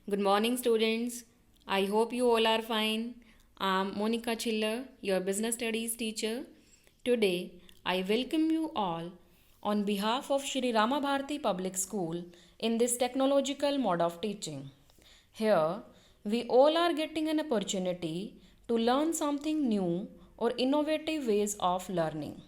Good morning, students. I hope you all are fine. I'm Monica Chiller, your business studies teacher. Today, I welcome you all on behalf of Shri Rama Bharati Public School in this technological mode of teaching. Here, we all are getting an opportunity to learn something new or innovative ways of learning.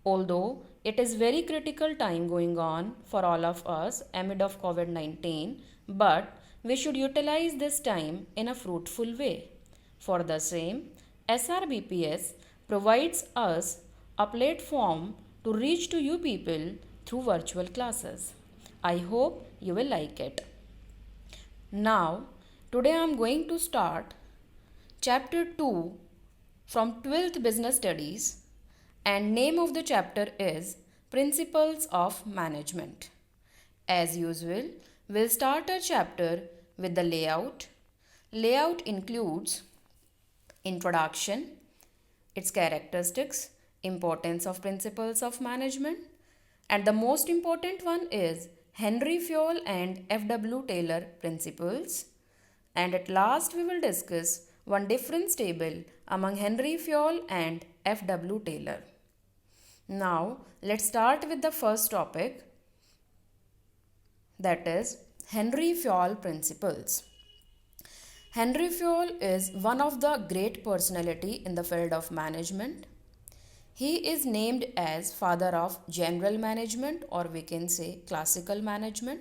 Although it is very critical time going on for all of us amid of COVID-19, but we should utilize this time in a fruitful way. For the same, SRBPS provides us a platform to reach to you people through virtual classes. I hope you will like it. Now, today I am going to start chapter 2 from 12th Business Studies, and name of the chapter is Principles of Management. As usual, we'll start our chapter with the layout. Layout includes introduction, its characteristics, importance of principles of management, and the most important one is Henry Fayol and F.W. Taylor principles. And at last, we will discuss one difference table among Henry Fayol and F.W. Taylor. Now, let's start with the first topic, that is Henry Fayol principles. Henry Fayol is one of the great personality in the field of management. He is named as father of general management, or we can say classical management.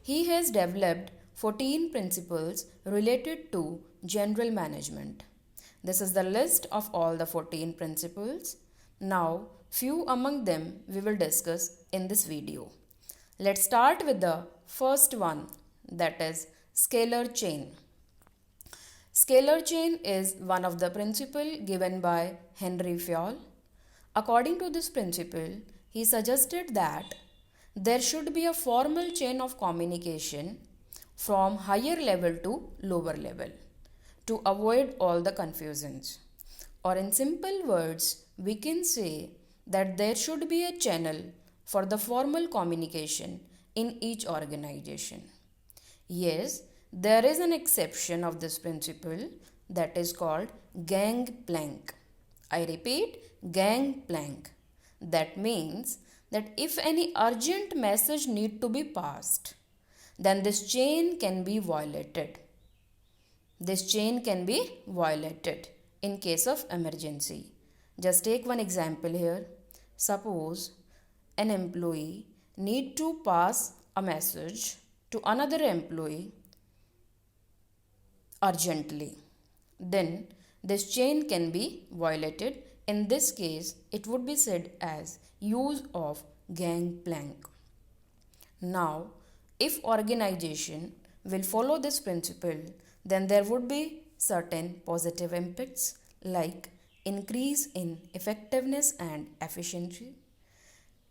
He has developed 14 principles related to general management. This is the list of all the 14 principles. Now, few among them we will discuss in this video. Let's start with the first one, that is scalar chain. Scalar chain is one of the principle given by Henry Fayol. According to this principle, he suggested that there should be a formal chain of communication from higher level to lower level to avoid all the confusions. Or in simple words, we can say that there should be a channel for the formal communication in each organization. Yes, there is an exception of this principle, that is called gangplank. I repeat, gangplank. That means that if any urgent message need to be passed, then this chain can be violated. This chain can be violated in case of emergency. Just take one example here. Suppose an employee need to pass a message to another employee urgently. Then this chain can be violated. In this case, it would be said as use of gangplank. Now, if organization will follow this principle, then there would be certain positive impacts like increase in effectiveness and efficiency.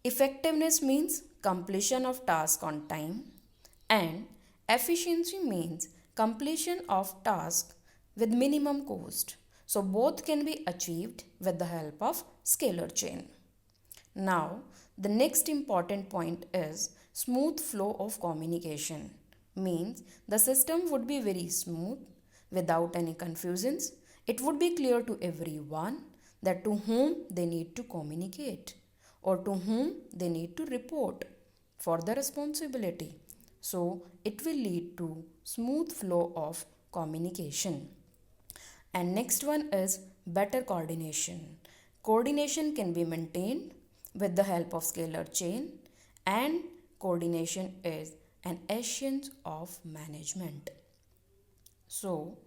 Effectiveness means completion of task on time, and efficiency means completion of task with minimum cost. So both can be achieved with the help of scalar chain. Now, the next important point is smooth flow of communication. Means the system would be very smooth without any confusions. It would be clear to everyone that to whom they need to communicate or to whom they need to report for the responsibility. So it will lead to smooth flow of communication. And next one is better coordination. Coordination can be maintained with the help of scalar chain, and coordination is an essence of management. So,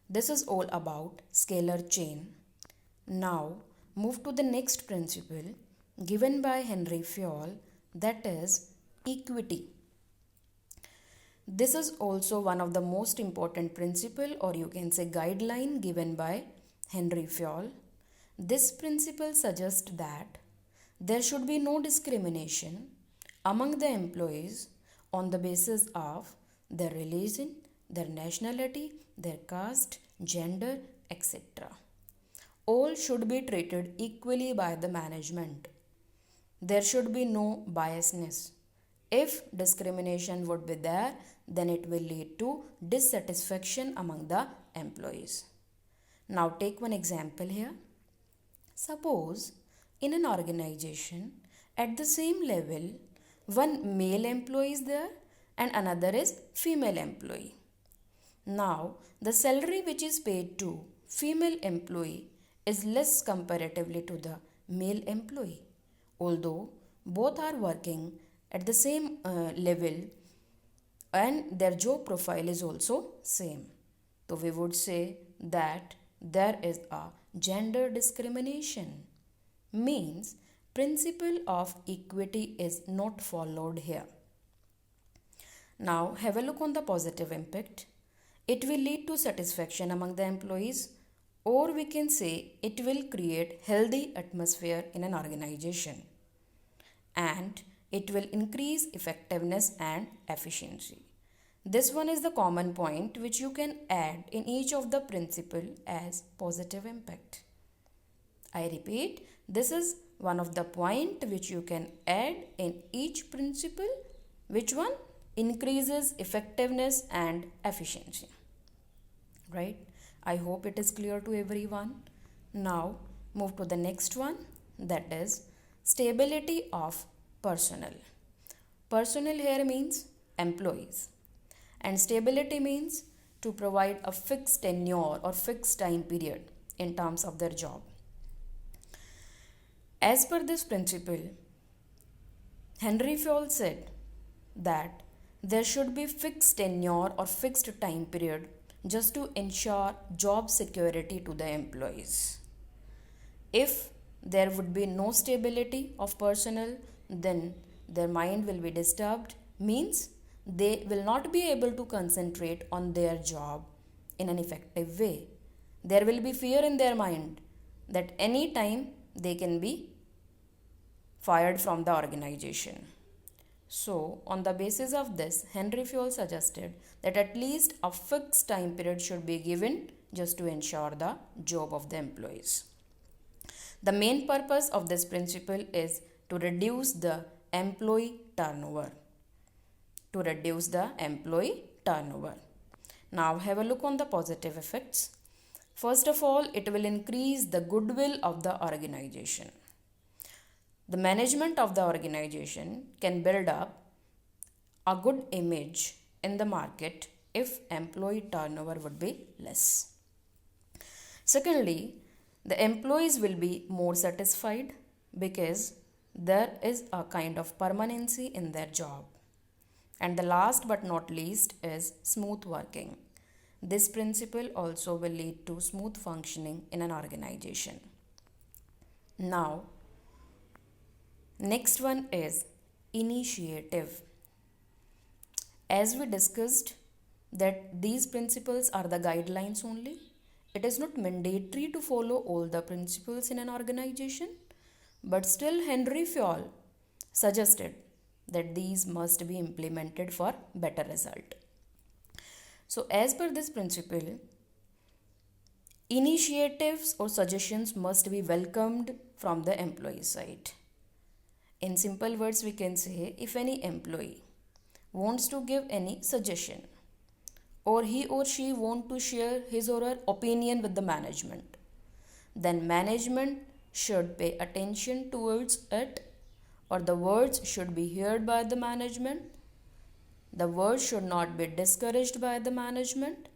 this is all about scalar chain. Now, move to the next principle given by Henry Fayol, that is equity. This is also one of the most important principle, or you can say guideline, given by Henry Fayol. This principle suggests that there should be no discrimination among the employees on the basis of their religion, their nationality, their caste, gender, etc. All should be treated equally by the management. There should be no biasness. If discrimination would be there, then it will lead to dissatisfaction among the employees. Now take one example here. Suppose in an organization at the same level, one male employee is there and another is female employee. Now the salary which is paid to female employee is less comparatively to the male employee, although both are working at the same level and their job profile is also same. So we would say that there is a gender discrimination, means principle of equity is not followed here. Now have a look on the positive impact. It will lead to satisfaction among the employees, or we can say it will create healthy atmosphere in an organization, and it will increase effectiveness and efficiency. This one is the common point which you can add in each of the principle as positive impact. I repeat, this is one of the point which you can add in each principle. Which one? Increases effectiveness and efficiency. Right? I hope it is clear to everyone. Now move to the next one, that is stability of personnel. Personnel here means employees, and stability means to provide a fixed tenure or fixed time period in terms of their job. As per this principle, Henry Fayol said that there should be fixed tenure or fixed time period just to ensure job security to the employees. If there would be no stability of personnel, then their mind will be disturbed, means they will not be able to concentrate on their job in an effective way. There will be fear in their mind that any time they can be fired from the organization. So, on the basis of this, Henry Fayol suggested that at least a fixed time period should be given just to ensure the job of the employees. The main purpose of this principle is to reduce the employee turnover. Now have a look on the positive effects. First of all, it will increase the goodwill of the organization. The management of the organization can build up a good image in the market if employee turnover would be less. Secondly, the employees will be more satisfied because there is a kind of permanency in their job. And the last but not least is smooth working. This principle also will lead to smooth functioning in an organization. Now, next one is initiative. As we discussed that these principles are the guidelines only. It is not mandatory to follow all the principles in an organization, but still Henry Fayol suggested that these must be implemented for better result. So as per this principle, initiatives or suggestions must be welcomed from the employee side. In simple words, we can say if any employee wants to give any suggestion, or he or she want to share his or her opinion with the management, then management should pay attention towards it, or the words should be heard by the management. The words should not be discouraged by the management.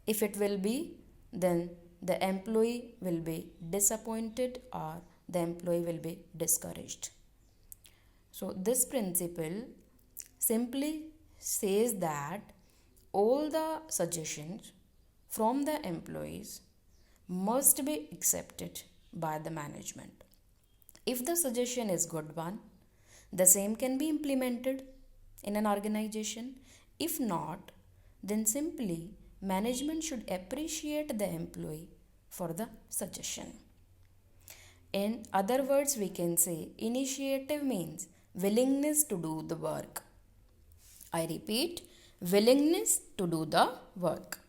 If it will be, then the employee will be disappointed or the employee will be discouraged. So this principle simply says that all the suggestions from the employees must be accepted by the management. If the suggestion is good one, the same can be implemented in an organization. If not, then simply management should appreciate the employee for the suggestion. In other words, we can say initiative means willingness to do the work. I repeat, willingness to do the work.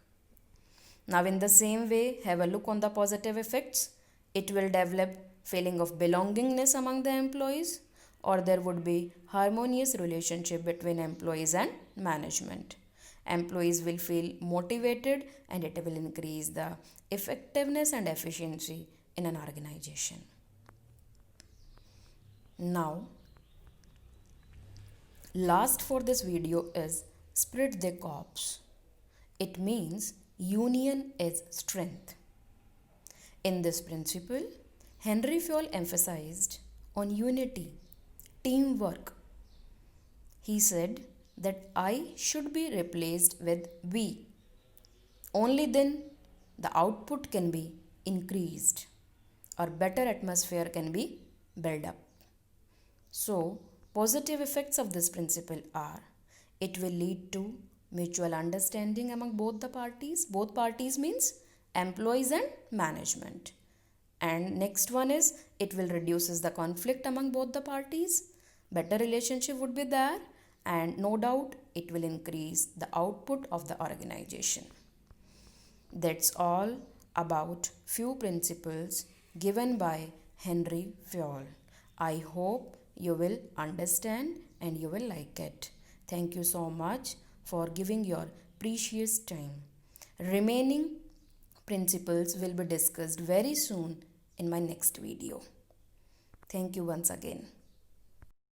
Now in the same way, have a look on the positive effects. It will develop feeling of belongingness among the employees, or there would be harmonious relationship between employees and management. employees will feel motivated, and it will increase the effectiveness and efficiency in an organization. Now, last for this video is spirit de corps. It means union is strength. In this principle, Henry Fayol emphasized on unity, teamwork. He said that I should be replaced with we. Only then the output can be increased or better atmosphere can be built up. So, positive effects of this principle are it will lead to mutual understanding among both the parties. Both parties means employees and management. And next one is it will reduces the conflict among both the parties. Better relationship would be there, and no doubt it will increase the output of the organization. That's all about few principles given by Henry Fayol. I hope you will understand and you will like it. Thank you so much for giving your precious time. Remaining principles will be discussed very soon in my next video. Thank you once again.